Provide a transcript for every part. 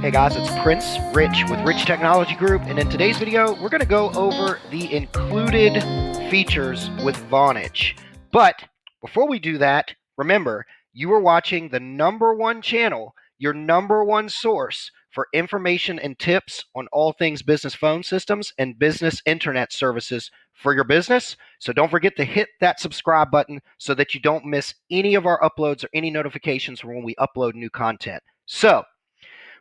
Hey guys, it's Prince Rich with Rich Technology Group, and in today's video, we're going to go over the included features with Vonage. But before we do that, remember, you are watching the #1 channel, your #1 source for information and tips on all things business phone systems and business internet services for your business. So don't forget to hit that subscribe button so that you don't miss any of our uploads or any notifications from when we upload new content. So,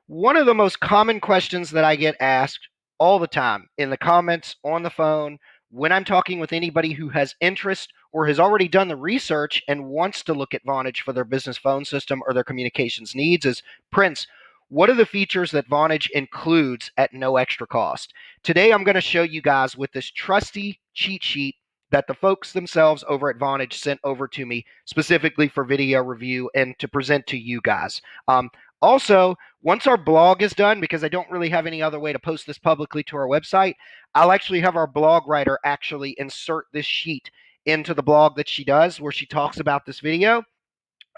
one of the most common questions that I get asked all the time in the comments, on the phone, when I'm talking with anybody who has interest or has already done the research and wants to look at Vonage for their business phone system or their communications needs is, Prince, what are the features that Vonage includes at no extra cost? Today, I'm going to show you guys with this trusty cheat sheet that the folks themselves over at Vonage sent over to me specifically for video review and to present to you guys. Also, once our blog is done, because I don't really have any other way to post this publicly to our website, I'll actually have our blog writer actually insert this sheet into the blog that she does where she talks about this video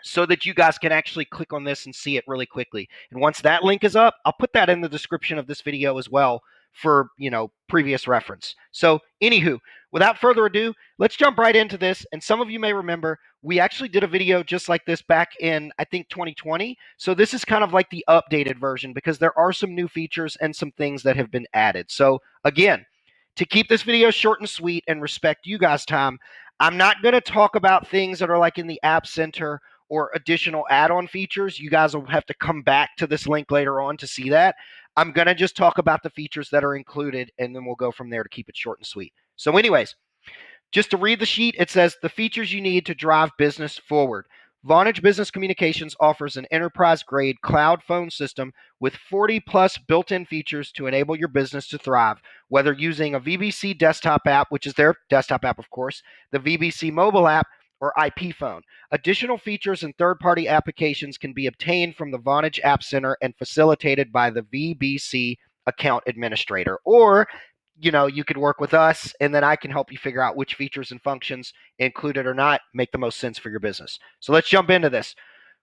so that you guys can actually click on this and see it really quickly. And once that link is up, I'll put that in the description of this video as well for, previous reference. So, anywho, without further ado, let's jump right into this. And some of you may remember, we actually did a video just like this back in, I think, 2020. So this is kind of like the updated version because there are some new features and some things that have been added. So again, to keep this video short and sweet and respect you guys' time, I'm not going to talk about things that are like in the App Center or additional add-on features. You guys will have to come back to this link later on to see that. I'm going to just talk about the features that are included, and then we'll go from there to keep it short and sweet. So anyways, just to read the sheet, it says the features you need to drive business forward. Vonage Business Communications offers an enterprise-grade cloud phone system with 40-plus built-in features to enable your business to thrive, whether using a VBC desktop app, which is their desktop app, of course, the VBC mobile app, or IP phone. Additional features and third-party applications can be obtained from the Vonage App Center and facilitated by the VBC account administrator. Or you could work with us and then I can help you figure out which features and functions, included or not, make the most sense for your business. So let's jump into this.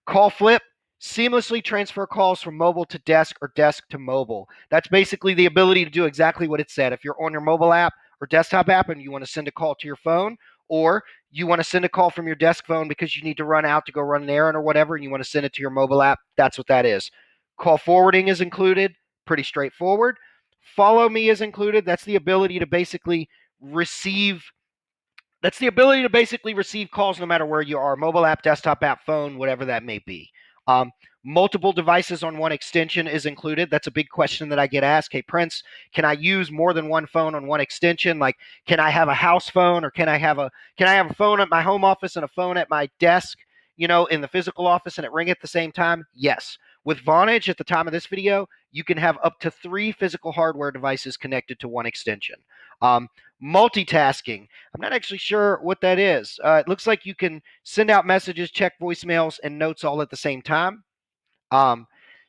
Call flip, seamlessly transfer calls from mobile to desk or desk to mobile. That's basically the ability to do exactly what it said. If you're on your mobile app or desktop app and you want to send a call to your phone, or you want to send a call from your desk phone because you need to run out to go run an errand or whatever, and you want to send it to your mobile app, that's what that is. Call forwarding is included, pretty straightforward. Follow me is included. That's the ability to basically receive calls no matter where you are, mobile app, desktop app, phone, whatever that may be. Multiple devices on one extension is included. That's a big question that I get asked. Hey, Prince, can I use more than one phone on one extension? Like, can I have a house phone, or can I have a phone at my home office and a phone at my desk, in the physical office, and it ring at the same time? Yes. With Vonage, at the time of this video, you can have up to 3 physical hardware devices connected to one extension. Multitasking. I'm not actually sure what that is. It looks like you can send out messages, check voicemails, and notes all at the same time.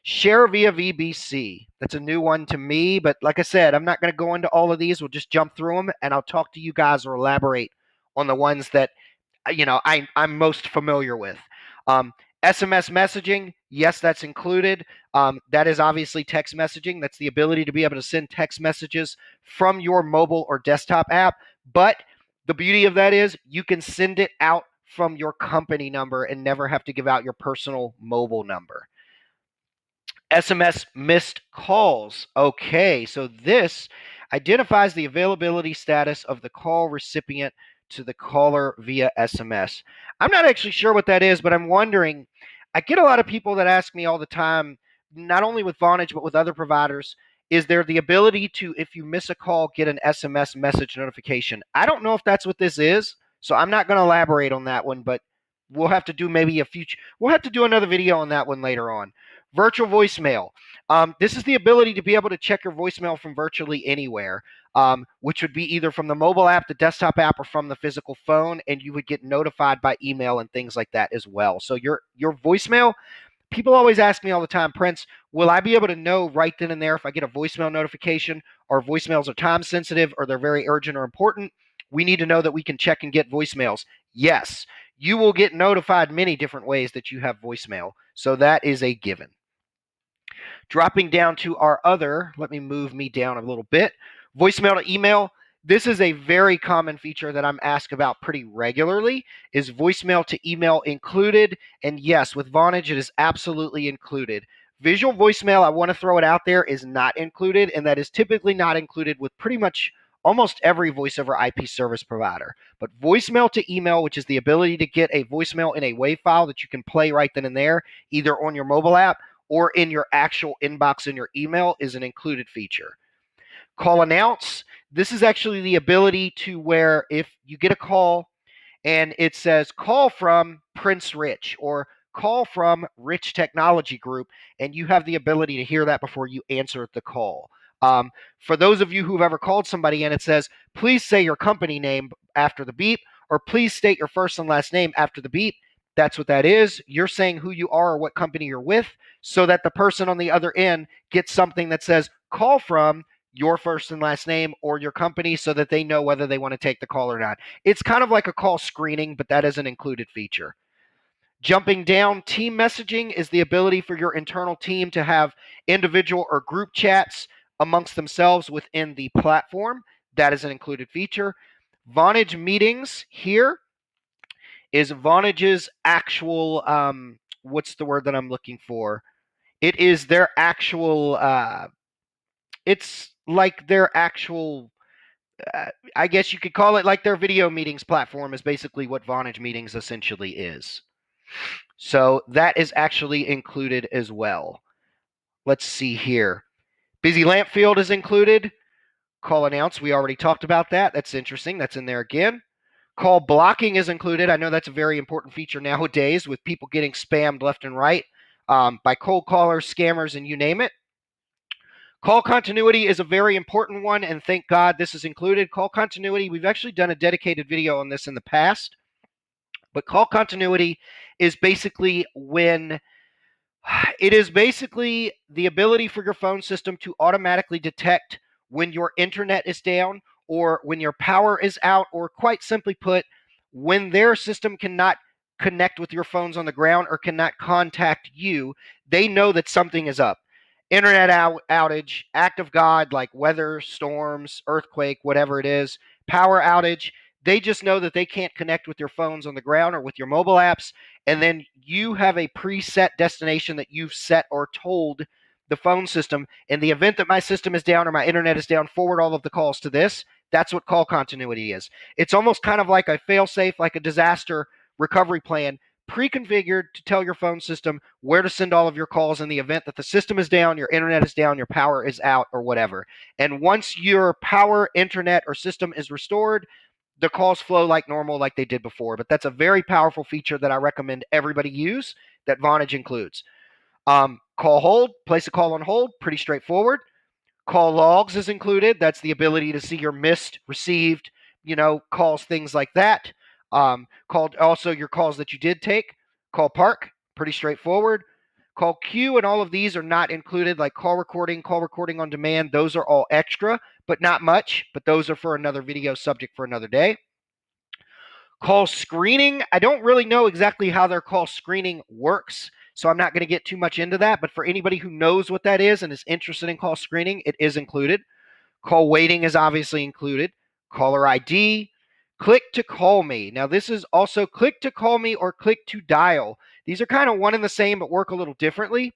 Share via VBC. That's a new one to me, but like I said, I'm not going to go into all of these. We'll just jump through them, and I'll talk to you guys or elaborate on the ones that I'm most familiar with. SMS messaging, yes, that's included. That is obviously text messaging. That's the ability to be able to send text messages from your mobile or desktop app. But the beauty of that is you can send it out from your company number and never have to give out your personal mobile number. SMS missed calls. Okay, so this identifies the availability status of the call recipient to the caller via SMS. I'm not actually sure what that is, but I'm wondering. I get a lot of people that ask me all the time, not only with Vonage, but with other providers, is there the ability to, if you miss a call, get an SMS message notification? I don't know if that's what this is, so I'm not going to elaborate on that one, but we'll have to do we'll have to do another video on that one later on. Virtual voicemail. This is the ability to be able to check your voicemail from virtually anywhere, which would be either from the mobile app, the desktop app, or from the physical phone, and you would get notified by email and things like that as well. So your voicemail, people always ask me all the time, Prince, will I be able to know right then and there if I get a voicemail notification, or voicemails are time sensitive, or they're very urgent or important? We need to know that we can check and get voicemails. Yes, you will get notified many different ways that you have voicemail. So that is a given. Dropping down to our other, let me move me down a little bit, voicemail to email. This is a very common feature that I'm asked about pretty regularly. Is voicemail to email included? And yes, with Vonage, it is absolutely included. Visual voicemail, I want to throw it out there, is not included, and that is typically not included with pretty much almost every voice over IP service provider. But voicemail to email, which is the ability to get a voicemail in a WAV file that you can play right then and there, either on your mobile app or in your actual inbox in your email, is an included feature. Call announce. This is actually the ability to where if you get a call and it says call from Prince Rich or call from Rich Technology Group, and you have the ability to hear that before you answer the call. For those of you who've ever called somebody and it says, please say your company name after the beep, or please state your first and last name after the beep, that's what that is. You're saying who you are or what company you're with so that the person on the other end gets something that says call from your first and last name or your company so that they know whether they want to take the call or not. It's kind of like a call screening, but that is an included feature. Jumping down, team messaging is the ability for your internal team to have individual or group chats amongst themselves within the platform. That is an included feature. Vonage meetings here is Vonage's actual, what's the word that I'm looking for? It is their actual, it's like their actual, I guess you could call it like their video meetings platform is basically what Vonage meetings essentially is. So that is actually included as well. Let's see here. Busy lamp field is included. Call announce, we already talked about that. That's interesting. That's in there again. Call blocking is included. I know that's a very important feature nowadays with people getting spammed left and right by cold callers, scammers, and you name it. Call continuity is a very important one, and thank God this is included. Call continuity, we've actually done a dedicated video on this in the past, but call continuity is basically when it is basically the ability for your phone system to automatically detect when your internet is down or when your power is out, or quite simply put, when their system cannot connect with your phones on the ground or cannot contact you, they know that something is up. Internet outage, act of God, like weather, storms, earthquake, whatever it is, power outage. They just know that they can't connect with your phones on the ground or with your mobile apps, and then you have a preset destination that you've set or told the phone system. In the event that my system is down or my internet is down, forward all of the calls to this. That's what call continuity is. It's almost kind of like a fail-safe, like a disaster recovery plan, pre-configured to tell your phone system where to send all of your calls in the event that the system is down, your internet is down, your power is out, or whatever. And once your power, internet, or system is restored, the calls flow like normal, like they did before. But that's a very powerful feature that I recommend everybody use that Vonage includes. Call hold, place a call on hold, pretty straightforward. Call logs is included. That's the ability to see your missed, received, calls, things like that. Called also your calls that you did take. Call park, pretty straightforward. Call queue and all of these are not included, like call recording on demand. Those are all extra, but not much. But those are for another video subject for another day. Call screening, I don't really know exactly how their call screening works, so I'm not going to get too much into that. But for anybody who knows what that is and is interested in call screening, it is included. Call waiting is obviously included. Caller ID, click to call me. Now, this is also click to call me or click to dial. These are kind of one and the same, but work a little differently.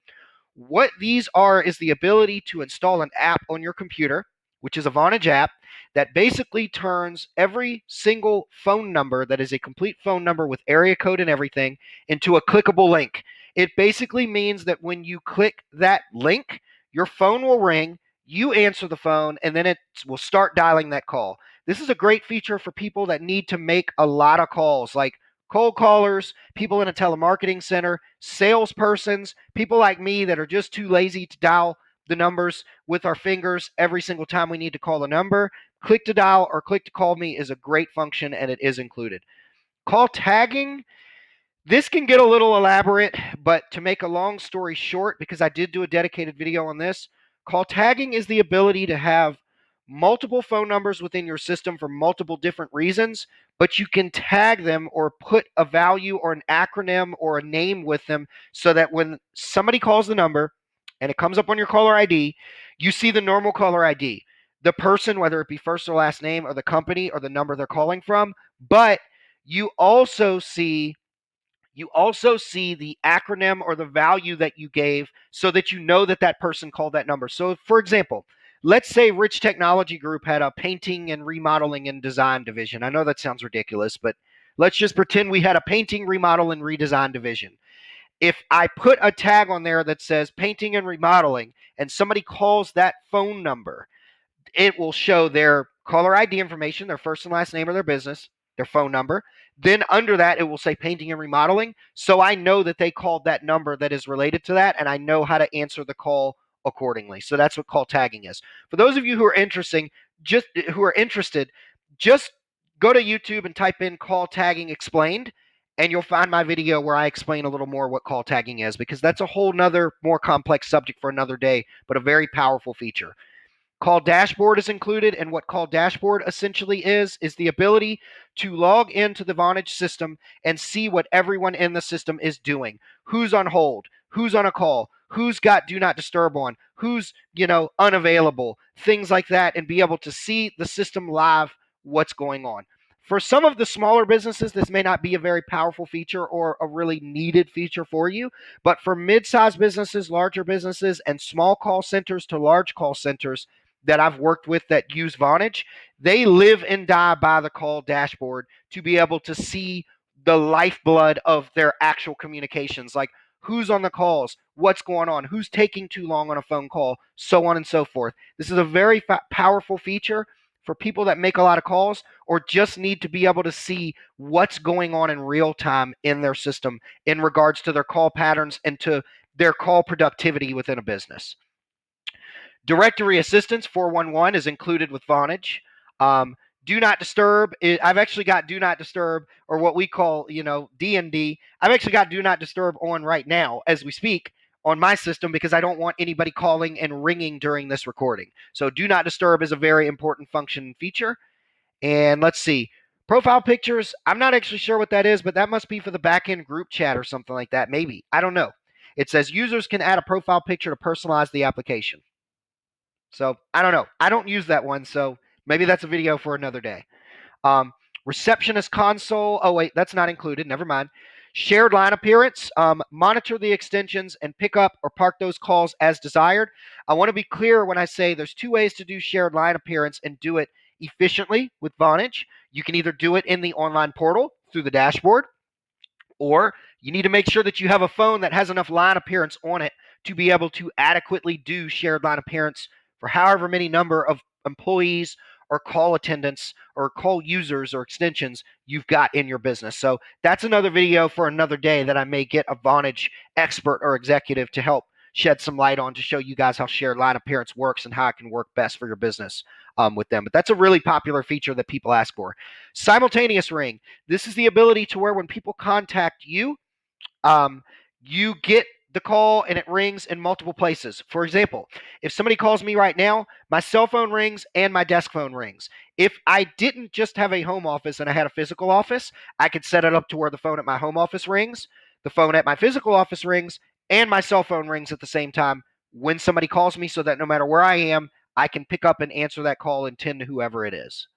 What these are is the ability to install an app on your computer, which is a Vonage app, that basically turns every single phone number that is a complete phone number with area code and everything into a clickable link. It basically means that when you click that link, your phone will ring, you answer the phone, and then it will start dialing that call. This is a great feature for people that need to make a lot of calls, like cold callers, people in a telemarketing center, salespersons, people like me that are just too lazy to dial the numbers with our fingers every single time we need to call a number. Click to dial or click to call me is a great function, and it is included. Call tagging, this can get a little elaborate, but to make a long story short, because I did do a dedicated video on this, call tagging is the ability to have multiple phone numbers within your system for multiple different reasons, but you can tag them or put a value or an acronym or a name with them so that when somebody calls the number, and it comes up on your caller ID, you see the normal caller ID, the person, whether it be first or last name, or the company or the number they're calling from, but you also see the acronym or the value that you gave so that you know that that person called that number. So, for example, let's say Rich Technology Group had a painting and remodeling and design division. I know that sounds ridiculous, but let's just pretend we had a painting, remodel, and redesign division. If I put a tag on there that says painting and remodeling and somebody calls that phone number, it will show their caller ID information, their first and last name of their business, their phone number. Then under that, it will say painting and remodeling. So I know that they called that number that is related to that, and I know how to answer the call accordingly. So that's what call tagging is. For those of you who are interested, just go to YouTube and type in call tagging explained, and you'll find my video where I explain a little more what call tagging is, because that's a whole nother more complex subject for another day, but a very powerful feature. Call Dashboard is included, and what Call Dashboard essentially is the ability to log into the Vonage system and see what everyone in the system is doing. Who's on hold, who's on a call, who's got do not disturb on, who's, unavailable, things like that, and be able to see the system live what's going on. For some of the smaller businesses, this may not be a very powerful feature or a really needed feature for you, but for mid-sized businesses, larger businesses, and small call centers to large call centers that I've worked with that use Vonage, they live and die by the call dashboard to be able to see the lifeblood of their actual communications, like who's on the calls, what's going on, who's taking too long on a phone call, so on and so forth. This is a very powerful feature for people that make a lot of calls or just need to be able to see what's going on in real time in their system in regards to their call patterns and to their call productivity within a business. Directory Assistance 411 is included with Vonage. Do Not Disturb. I've actually got Do Not Disturb, or what we call, D&D. I've actually got Do Not Disturb on right now as we speak on my system because I don't want anybody calling and ringing during this recording. So Do Not Disturb is a very important function and feature. And let's see. Profile pictures. I'm not actually sure what that is, but that must be for the backend group chat or something like that. Maybe. I don't know. It says users can add a profile picture to personalize the application. So I don't know. I don't use that one, so maybe that's a video for another day. Um, Receptionist console. Oh wait, that's not included. Never mind. Shared line appearance. Monitor the extensions and pick up or park those calls as desired. I want to be clear when I say there's two ways to do shared line appearance and do it efficiently with Vonage. You can either do it in the online portal through the dashboard, or you need to make sure that you have a phone that has enough line appearance on it to be able to adequately do shared line appearance for however many number of employees or call attendants or call users or extensions you've got in your business. So that's another video for another day that I may get a Vonage expert or executive to help shed some light on to show you guys how shared line appearance works and how it can work best for your business with them. But that's a really popular feature that people ask for. Simultaneous ring. This is the ability to where when people contact you, you get the call and it rings in multiple places. For example, if somebody calls me right now, my cell phone rings and my desk phone rings. If I didn't just have a home office and I had a physical office, I could set it up to where the phone at my home office rings, the phone at my physical office rings, and my cell phone rings at the same time when somebody calls me, so that no matter where I am, I can pick up and answer that call and tend to whoever it is.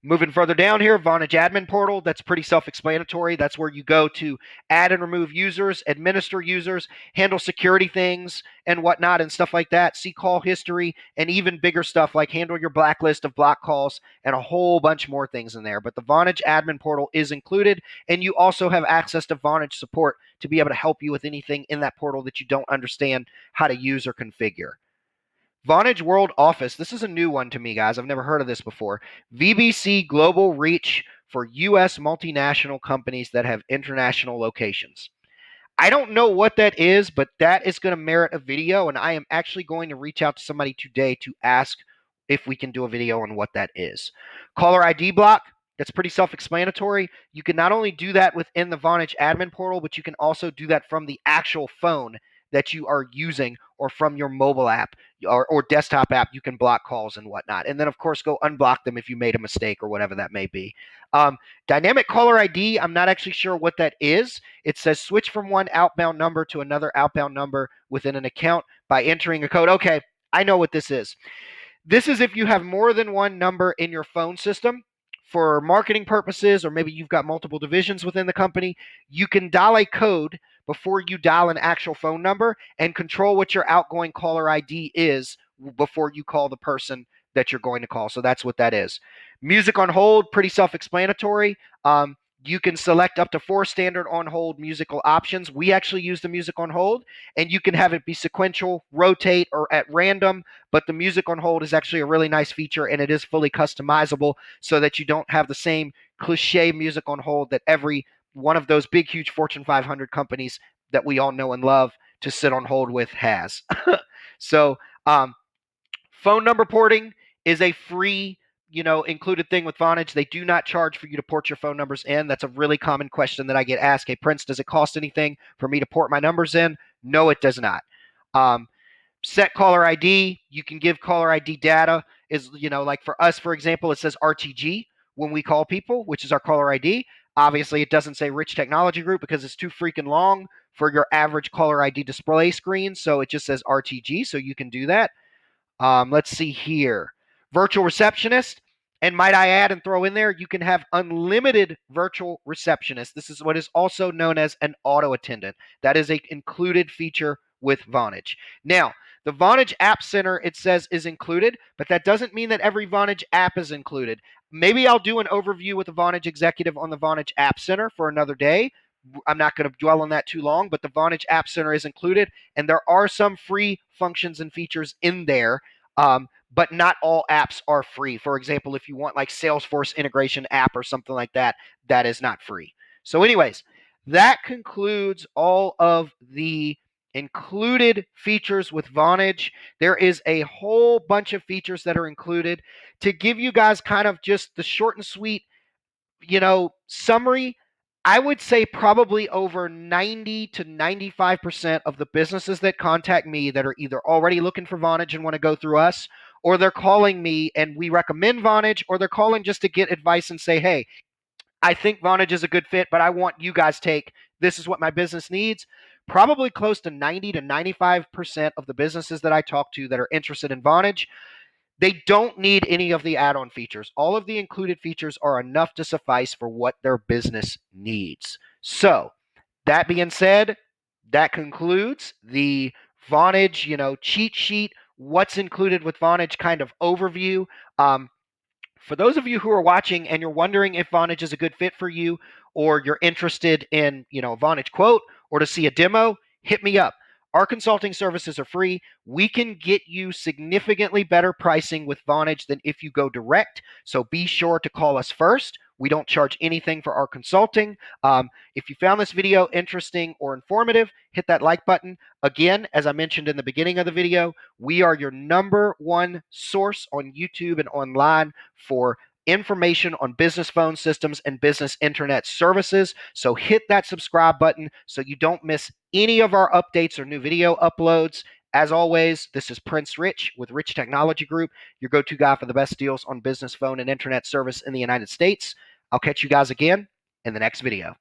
Moving further down here, Vonage Admin Portal, that's pretty self-explanatory. That's where you go to add and remove users, administer users, handle security things and whatnot and stuff like that, see call history, and even bigger stuff like handle your blacklist of block calls and a whole bunch more things in there. But the Vonage Admin Portal is included, and you also have access to Vonage support to be able to help you with anything in that portal that you don't understand how to use or configure. Vonage World Office. This is a new one to me, guys. I've never heard of this before. VBC Global Reach for U.S. multinational companies that have international locations. I don't know what that is, but that is going to merit a video, and I am actually going to reach out to somebody today to ask if we can do a video on what that is. Caller ID block. That's pretty self-explanatory. You can not only do that within the Vonage admin portal, but you can also do that from the actual phone that you are using or from your mobile app or desktop app, you can block calls and whatnot. And then, of course, go unblock them if you made a mistake or whatever that may be. Dynamic caller ID, I'm not actually sure what that is. It says switch from one outbound number to another outbound number within an account by entering a code. Okay, I know what this is. This is if you have more than one number in your phone system for marketing purposes, or maybe you've got multiple divisions within the company, you can dial a code before you dial an actual phone number and control what your outgoing caller ID is before you call the person that you're going to call. So that's what that is. Music on hold, pretty self-explanatory. You can select up to 4 standard on hold musical options. We actually use the music on hold, and you can have it be sequential, rotate, or at random. But the music on hold is actually a really nice feature, and it is fully customizable so that you don't have the same cliche music on hold that every one of those big, huge Fortune 500 companies that we all know and love to sit on hold with has. So, phone number porting is a free, included thing with Vonage. They do not charge for you to port your phone numbers in. That's a really common question that I get asked. Hey, Prince, does it cost anything for me to port my numbers in? No, it does not. Set caller ID. You can give caller ID data. Is like for us, for example, it says RTG when we call people, which is our caller ID. Obviously, it doesn't say Rich Technology Group because it's too freaking long for your average caller ID display screen. So it just says RTG. So you can do that. Let's see here. Virtual receptionist. And might I add and throw in there, you can have unlimited virtual receptionist. This is what is also known as an auto attendant. That is an included feature with Vonage. Now, the Vonage App Center, it says, is included, but that doesn't mean that every Vonage app is included. Maybe I'll do an overview with the Vonage executive on the Vonage App Center for another day. I'm not going to dwell on that too long, but the Vonage App Center is included, and there are some free functions and features in there. But not all apps are free. For example, if you want like Salesforce integration app or something like that, that is not free. So anyways, that concludes all of the included features with Vonage. There is a whole bunch of features that are included. To give you guys kind of just the short and sweet, summary, I would say probably over 90 to 95% of the businesses that contact me that are either already looking for Vonage and want to go through us, or they're calling me and we recommend Vonage, or they're calling just to get advice and say, hey, I think Vonage is a good fit, but I want you guys take, this is what my business needs. Probably close to 90 to 95% of the businesses that I talk to that are interested in Vonage, they don't need any of the add-on features. All of the included features are enough to suffice for what their business needs. So, that being said, that concludes the Vonage, cheat sheet, what's included with Vonage kind of overview. For those of you who are watching and you're wondering if Vonage is a good fit for you, or you're interested in, a Vonage quote or to see a demo, hit me up. Our consulting services are free. We can get you significantly better pricing with Vonage than if you go direct. So be sure to call us first. We don't charge anything for our consulting. If you found this video interesting or informative, hit that like button. Again, as I mentioned in the beginning of the video, we are your number one source on YouTube and online for information on business phone systems and business internet services. So hit that subscribe button so you don't miss any of our updates or new video uploads. As always, this is Prince Rich with Rich Technology Group, your go-to guy for the best deals on business phone and internet service in the United States. I'll catch you guys again in the next video.